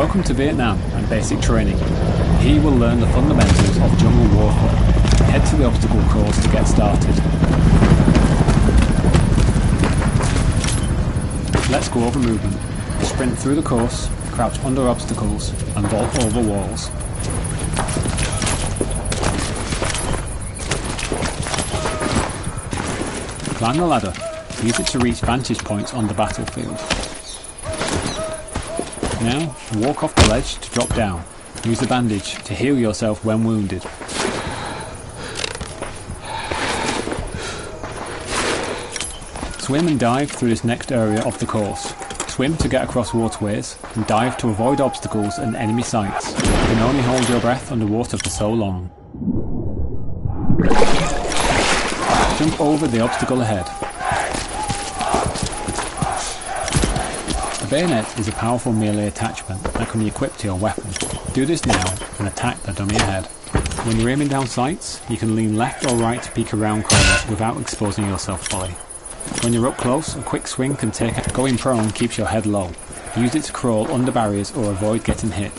Welcome to Vietnam and Basic Training. Here you will learn the fundamentals of jungle warfare. Head to the obstacle course to get started. Let's go over movement. Sprint through the course, crouch under obstacles and vault over walls. Climb the ladder. Use it to reach vantage points on the battlefield. Now, walk off the ledge to drop down. Use the bandage to heal yourself when wounded. Swim and dive through this next area of the course. Swim to get across waterways, and dive to avoid obstacles and enemy sights. You can only hold your breath underwater for so long. Jump over the obstacle ahead. The bayonet is a powerful melee attachment that can be equipped to your weapon. Do this now and attack the dummy ahead. When you're aiming down sights, you can lean left or right to peek around corners without exposing yourself fully. When you're up close, a quick swing can take it. Going prone keeps your head low. Use it to crawl under barriers or avoid getting hit.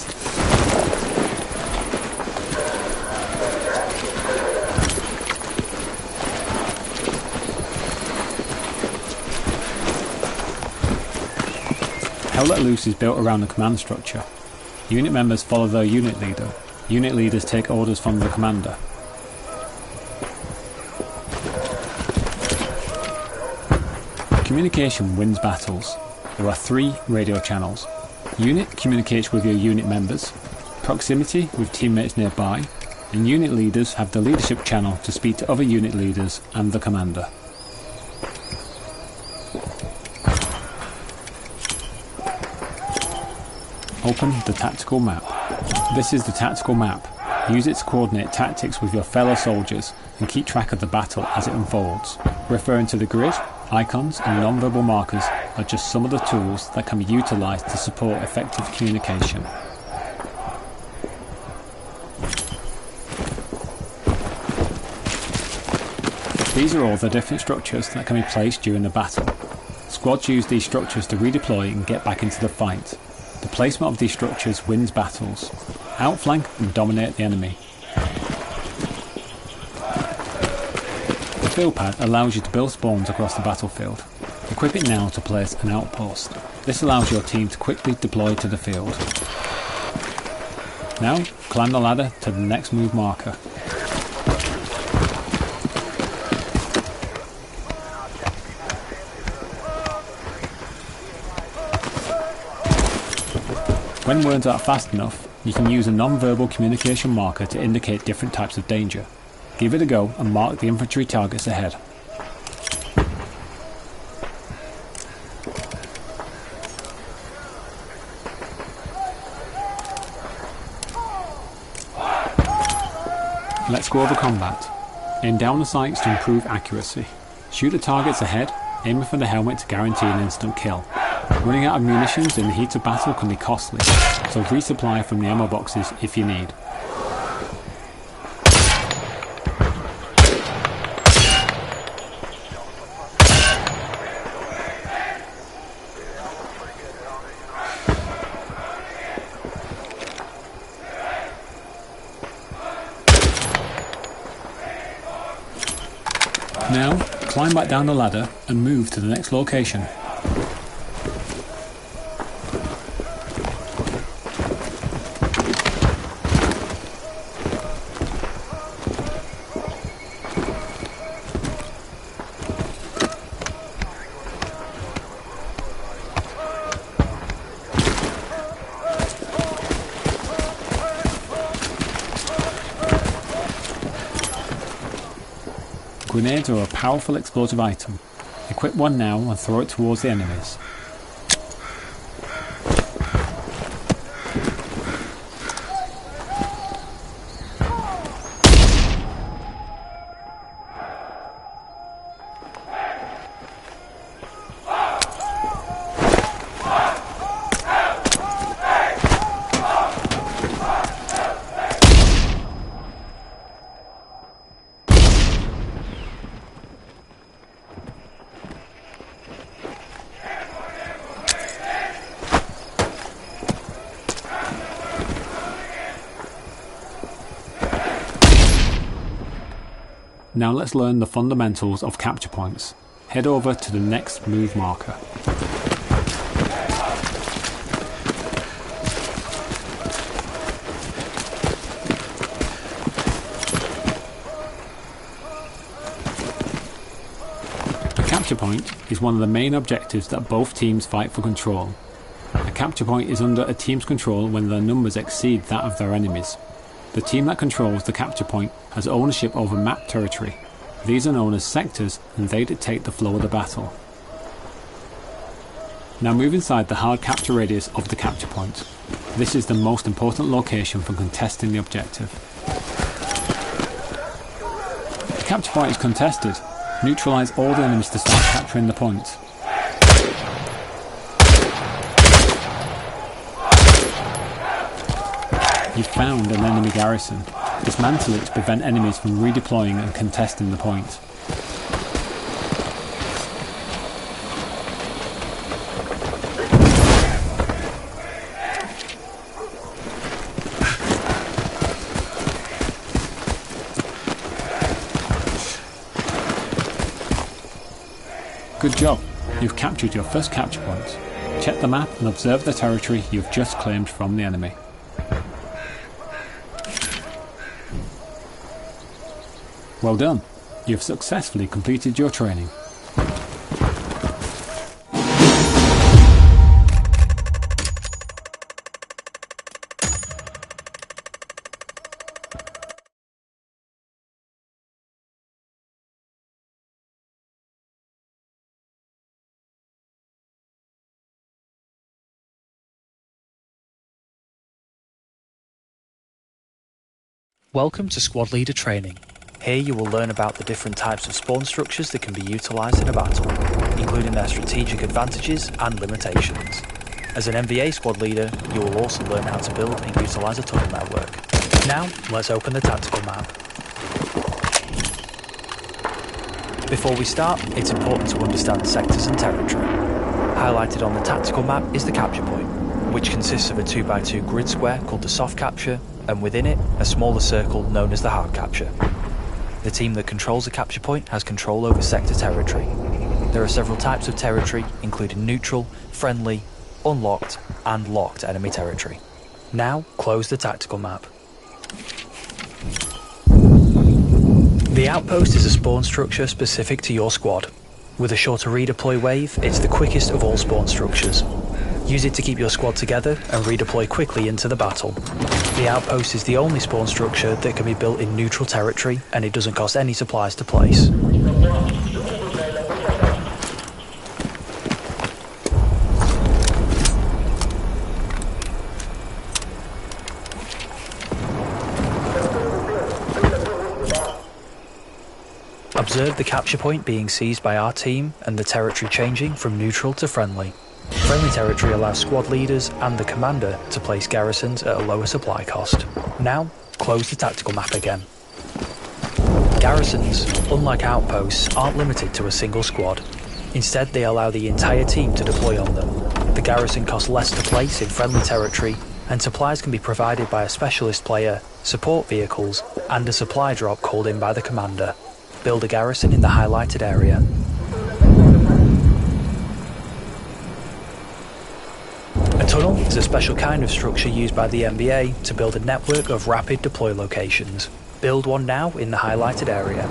Hell Let Loose is built around the command structure. Unit members follow their unit leader. Unit leaders take orders from the commander. Communication wins battles. There are 3 radio channels. Unit communicates with your unit members, proximity with teammates nearby, and unit leaders have the leadership channel to speak to other unit leaders and the commander. Open the tactical map. This is the tactical map. Use it to coordinate tactics with your fellow soldiers and keep track of the battle as it unfolds. Referring to the grid, icons and non-verbal markers are just some of the tools that can be utilised to support effective communication. These are all the different structures that can be placed during the battle. Squads use these structures to redeploy and get back into the fight. The placement of these structures wins battles. Outflank and dominate the enemy. The field pad allows you to build spawns across the battlefield. Equip it now to place an outpost. This allows your team to quickly deploy to the field. Now, climb the ladder to the next move marker. When words aren't fast enough, you can use a non-verbal communication marker to indicate different types of danger. Give it a go and mark the infantry targets ahead. Let's go over combat. Aim down the sights to improve accuracy. Shoot the targets ahead, aiming for the helmet to guarantee an instant kill. Running out of munitions in the heat of battle can be costly, so resupply from the ammo boxes if you need. Now, climb back down the ladder and move to the next location. Grenades are a powerful explosive item. Equip one now and throw it towards the enemies. Now let's learn the fundamentals of capture points. Head over to the next move marker. A capture point is one of the main objectives that both teams fight for control. A capture point is under a team's control when their numbers exceed that of their enemies. The team that controls the capture point has ownership over map territory. These are known as sectors, and they dictate the flow of the battle. Now move inside the hard capture radius of the capture point. This is the most important location for contesting the objective. The capture point is contested. Neutralise all the enemies to start capturing the point. You've found an enemy garrison. Dismantle it to prevent enemies from redeploying and contesting the point. Good job, you've captured your first capture point. Check the map and observe the territory you've just claimed from the enemy. Well done, you've successfully completed your training. Welcome to Squad Leader Training. Here you will learn about the different types of spawn structures that can be utilised in a battle, including their strategic advantages and limitations. As an MVA squad leader, you will also learn how to build and utilise a tunnel network. Now, let's open the tactical map. Before we start, it's important to understand sectors and territory. Highlighted on the tactical map is the capture point, which consists of a 2x2 grid square called the soft capture, and within it, a smaller circle known as the hard capture. The team that controls the capture point has control over sector territory. There are several types of territory, including neutral, friendly, unlocked, and locked enemy territory. Now, close the tactical map. The outpost is a spawn structure specific to your squad. With a shorter redeploy wave, it's the quickest of all spawn structures. Use it to keep your squad together and redeploy quickly into the battle. The outpost is the only spawn structure that can be built in neutral territory, and it doesn't cost any supplies to place. Observe the capture point being seized by our team and the territory changing from neutral to friendly. Friendly territory allows squad leaders and the commander to place garrisons at a lower supply cost. Now, close the tactical map again. Garrisons, unlike outposts, aren't limited to a single squad. Instead, they allow the entire team to deploy on them. The garrison costs less to place in friendly territory, and supplies can be provided by a specialist player, support vehicles, and a supply drop called in by the commander. Build a garrison in the highlighted area. A tunnel is a special kind of structure used by the NBA to build a network of rapid deploy locations. Build one now in the highlighted area.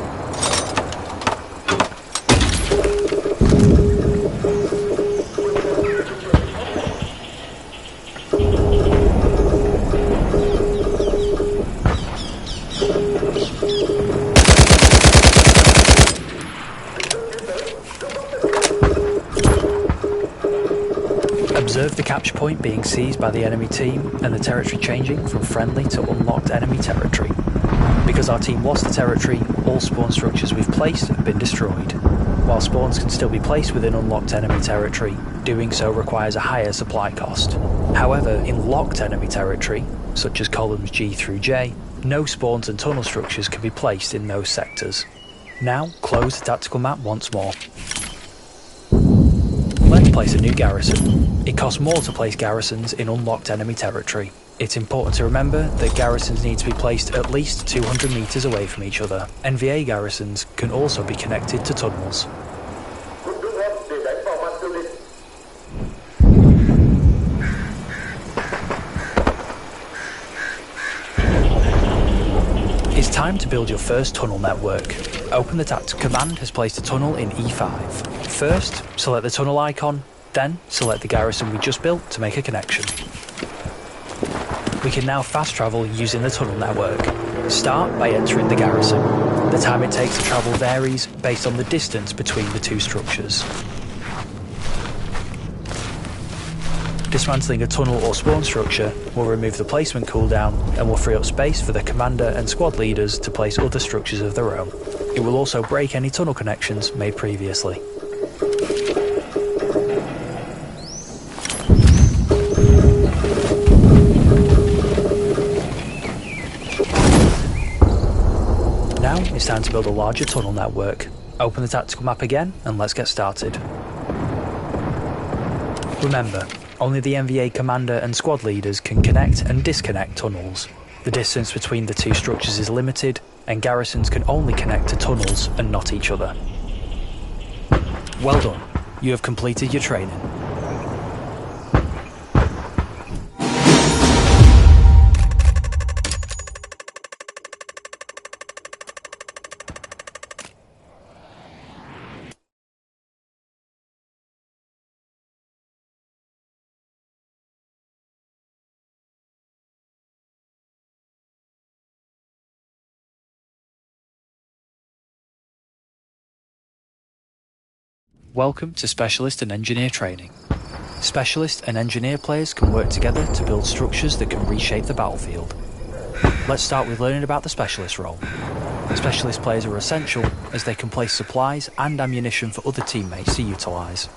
Observe the capture point being seized by the enemy team and the territory changing from friendly to unlocked enemy territory. Because our team lost the territory, all spawn structures we've placed have been destroyed. While spawns can still be placed within unlocked enemy territory, doing so requires a higher supply cost. However, in locked enemy territory, such as columns G through J, no spawns and tunnel structures can be placed in those sectors. Now, close the tactical map once more. Let's play place a new garrison. It costs more to place garrisons in unlocked enemy territory. It's important to remember that garrisons need to be placed at least 200 metres away from each other. NVA garrisons can also be connected to tunnels. It's time to build your first tunnel network. Open the Tactical Command has placed a tunnel in E5. First, select the tunnel icon, then select the garrison we just built to make a connection. We can now fast travel using the tunnel network. Start by entering the garrison. The time it takes to travel varies based on the distance between the two structures. Dismantling a tunnel or spawn structure will remove the placement cooldown and will free up space for the commander and squad leaders to place other structures of their own. It will also break any tunnel connections made previously. Now it's time to build a larger tunnel network. Open the tactical map again and let's get started. Remember, only the NVA commander and squad leaders can connect and disconnect tunnels. The distance between the two structures is limited, and garrisons can only connect to tunnels and not each other. Well done, you have completed your training. Welcome to Specialist and Engineer Training. Specialist and Engineer players can work together to build structures that can reshape the battlefield. Let's start with learning about the Specialist role. Specialist players are essential as they can place supplies and ammunition for other teammates to utilise.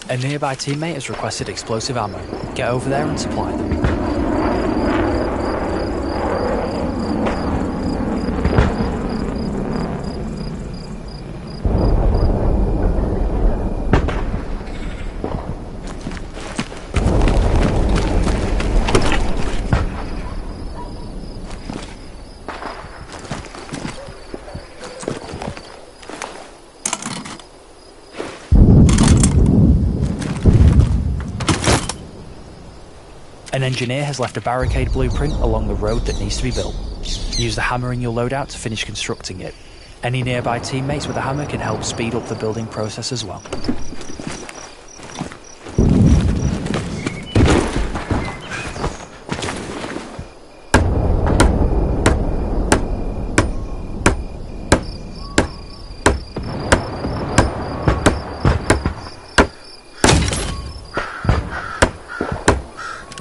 A nearby teammate has requested explosive ammo. Get over there and supply them. An engineer has left a barricade blueprint along the road that needs to be built. Use the hammer in your loadout to finish constructing it. Any nearby teammates with a hammer can help speed up the building process as well.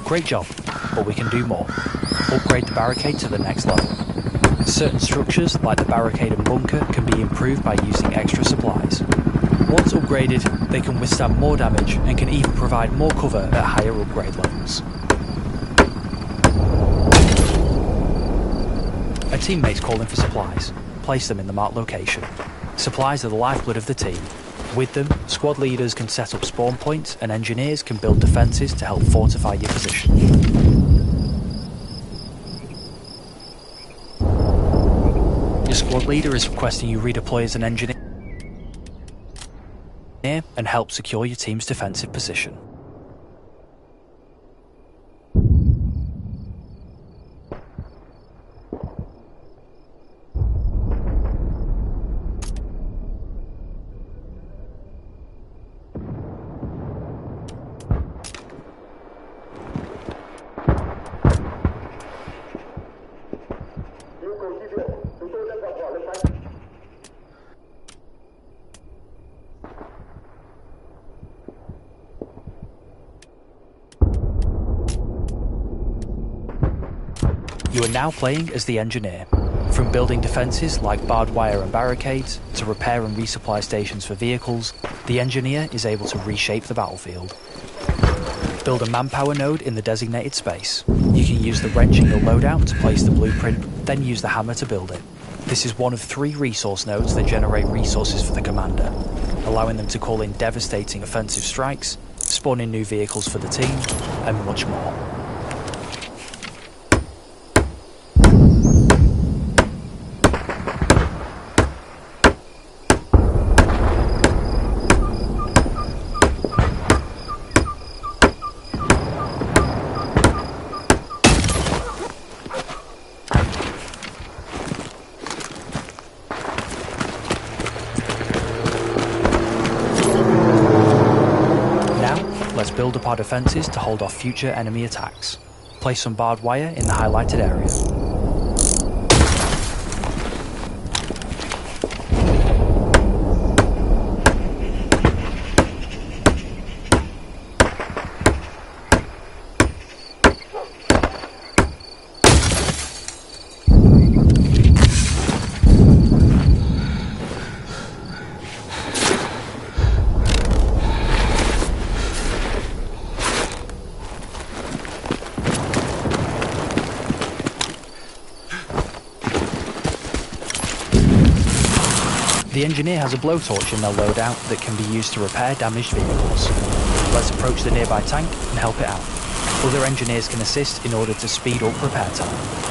Great job, but we can do more. Upgrade the barricade to the next level. Certain structures, like the barricade and bunker, can be improved by using extra supplies. Once upgraded, they can withstand more damage and can even provide more cover at higher upgrade levels. A teammate's calling for supplies. Place them in the marked location. Supplies are the lifeblood of the team. With them, squad leaders can set up spawn points and engineers can build defences to help fortify your position. Your squad leader is requesting you redeploy as an engineer and help secure your team's defensive position. You are now playing as the engineer. From building defences like barbed wire and barricades, to repair and resupply stations for vehicles, the engineer is able to reshape the battlefield. Build a manpower node in the designated space. You can use the wrench in your loadout to place the blueprint, then use the hammer to build it. This is one of 3 resource nodes that generate resources for the commander, allowing them to call in devastating offensive strikes, spawning new vehicles for the team, and much more. Let's build up our defences to hold off future enemy attacks. Place some barbed wire in the highlighted area. The engineer has a blowtorch in their loadout that can be used to repair damaged vehicles. Let's approach the nearby tank and help it out. Other engineers can assist in order to speed up repair time.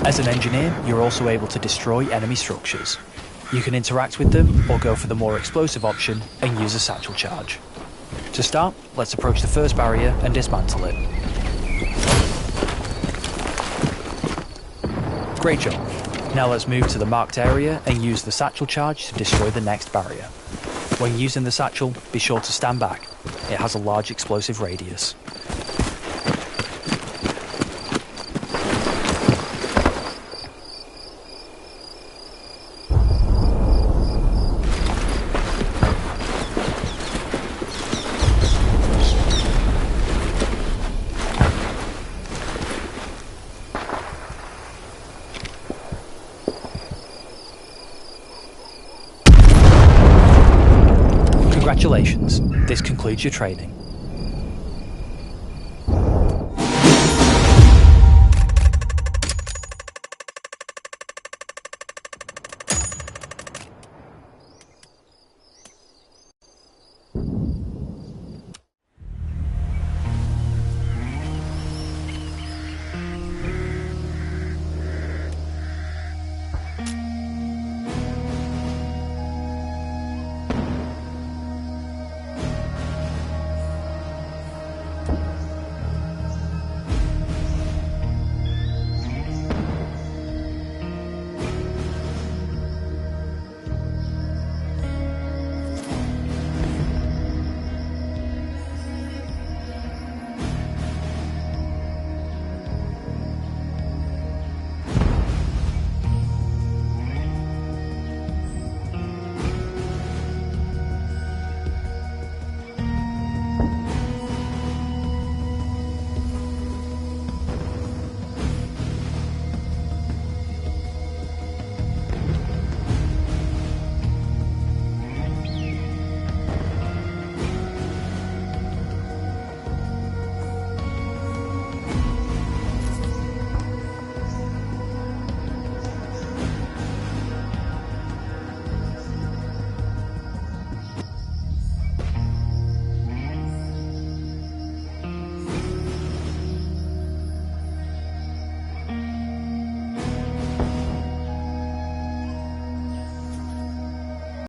As an engineer, you're also able to destroy enemy structures. You can interact with them or go for the more explosive option and use a satchel charge. To start, let's approach the first barrier and dismantle it. Great job. Now let's move to the marked area and use the satchel charge to destroy the next barrier. When using the satchel, be sure to stand back. It has a large explosive radius. Congratulations, this concludes your training.